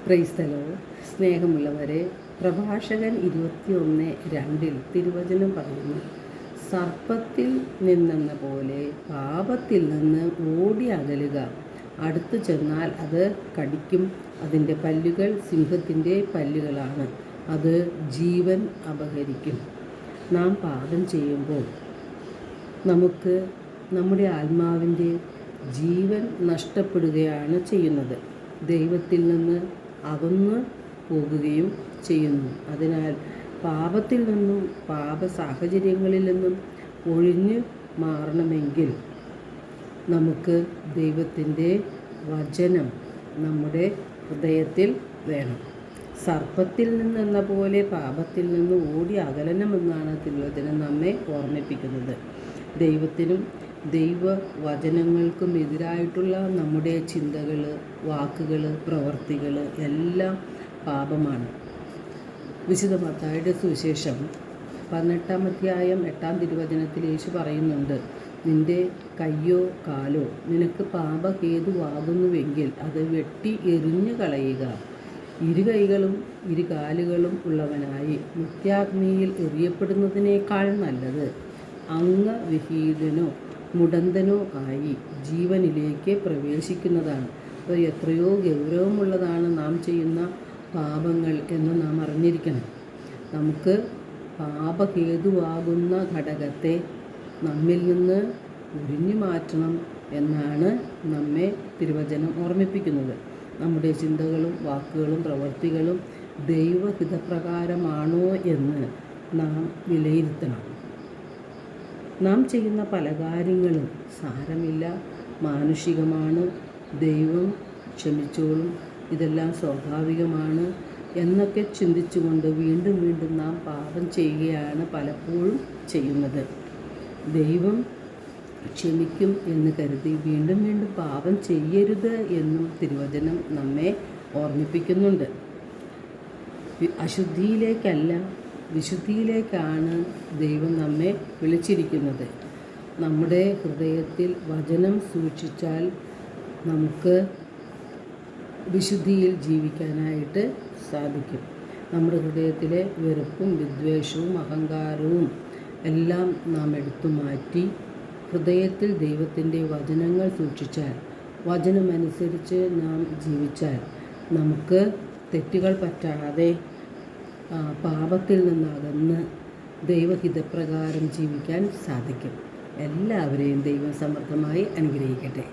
Praise the Lord. സ്നേഹമുള്ളവരെ, പ്രഭാഷകൻ 21:2 തിരുവചനം പറയുന്നു, സർപ്പത്തിൽ നിന്നെന്ന പോലെ പാപത്തിൽ നിന്ന് ഓടി അകലുക. അടുത്തു ചെന്നാൽ അത് കടിക്കും. അതിൻ്റെ പല്ലുകൾ സിംഹത്തിൻ്റെ പല്ലുകളാണ്. അത് ജീവൻ അപഹരിക്കും. നാം പാപം ചെയ്യുമ്പോൾ നമുക്ക് നമ്മുടെ ആത്മാവിൻ്റെ ജീവൻ നഷ്ടപ്പെടുകയാണ് ചെയ്യുന്നത്. ദൈവത്തിൽ നിന്ന് അകന്നു പോകുകയും ചെയ്യുന്നു. അതിനാൽ പാപത്തിൽ നിന്നും പാപ സാഹചര്യങ്ങളിൽ നിന്നും ഒഴിഞ്ഞു മാറണമെങ്കിൽ നമുക്ക് ദൈവത്തിൻ്റെ വചനം നമ്മുടെ ഹൃദയത്തിൽ വേണം. സർപ്പത്തിൽ നിന്നെന്ന പോലെ പാപത്തിൽ നിന്ന് ഓടി അകലണമെന്നാണ് തിരുവചനം നമ്മെ ഓർമ്മിപ്പിക്കുന്നത്. ദൈവത്തിനും ദൈവവചനങ്ങൾക്കും എതിരായിട്ടുള്ള നമ്മുടെ ചിന്തകൾ, വാക്കുകൾ, പ്രവൃത്തികൾ എല്ലാം പാപമാണ്. വിശുദ്ധ മത്തായിയുടെ സുവിശേഷം 18-ാം അധ്യായം 8-ാം തിരുവചനത്തിൽ യേശു പറയുന്നുണ്ട്, നിൻ്റെ കയ്യോ കാലോ നിനക്ക് പാപഹേതുവാകുന്നുവെങ്കിൽ അത് വെട്ടി എറിഞ്ഞു കളയുക. ഇരു കൈകളും ഇരു കാലുകളും ഉള്ളവനായി നിത്യാഗ്നിയിൽ എറിയപ്പെടുന്നതിനേക്കാൾ നല്ലത് അംഗവിഹീനനോ മുടന്തനോ ആയി ജീവനിലേക്ക് പ്രവേശിക്കുന്നതാണ്. അപ്പോൾ എത്രയോ ഗൗരവമുള്ളതാണ് നാം ചെയ്യുന്ന പാപങ്ങൾ എന്ന് നാം അറിഞ്ഞിരിക്കണം. നമുക്ക് പാപഹേതുവാകുന്ന ഘടകത്തെ നമ്മിൽ നിന്ന് ഉരിഞ്ഞു മാറ്റണം എന്നാണ് നമ്മെ തിരുവചനം ഓർമ്മിപ്പിക്കുന്നത്. നമ്മുടെ ചിന്തകളും വാക്കുകളും പ്രവൃത്തികളും ദൈവഹിതപ്രകാരമാണോ എന്ന് നാം വിലയിരുത്തണം. നാം ചെയ്യുന്ന പല കാര്യങ്ങളും സാരമില്ല, മാനുഷികമാണ്, ദൈവം ക്ഷമിച്ചോളും, ഇതെല്ലാം സ്വാഭാവികമാണ് എന്നൊക്കെ ചിന്തിച്ചുകൊണ്ട് വീണ്ടും വീണ്ടും നാം പാപം ചെയ്യുകയാണ് പലപ്പോഴും ചെയ്യുന്നത്. ദൈവം ക്ഷമിക്കും എന്ന് കരുതി വീണ്ടും വീണ്ടും പാപം ചെയ്യരുത് എന്നും തിരുവചനം നമ്മെ ഓർമ്മിപ്പിക്കുന്നുണ്ട്. അശുദ്ധിയിലേക്കല്ല, വിശുദ്ധിയിലേക്കാണ് ദൈവം നമ്മെ വിളിച്ചിരിക്കുന്നത്. നമ്മുടെ ഹൃദയത്തിൽ വചനം സൂക്ഷിച്ചാൽ നമുക്ക് വിശുദ്ധിയിൽ ജീവിക്കാനായിട്ട് സാധിക്കും. നമ്മുടെ ഹൃദയത്തിലെ വെറുപ്പും വിദ്വേഷവും അഹങ്കാരവും എല്ലാം നാം എടുത്തു മാറ്റി ഹൃദയത്തിൽ ദൈവത്തിൻ്റെ വചനങ്ങൾ സൂക്ഷിച്ചാൽ, വചനമനുസരിച്ച് നാം ജീവിച്ചാൽ നമുക്ക് തെറ്റുകൾ പറ്റാതെ പാപത്തിൽ നിന്നകന്ന് ദൈവഹിതപ്രകാരം ജീവിക്കാൻ സാധിക്കും. എല്ലാവരെയും ദൈവം സമൃദ്ധമായി അനുഗ്രഹിക്കട്ടെ.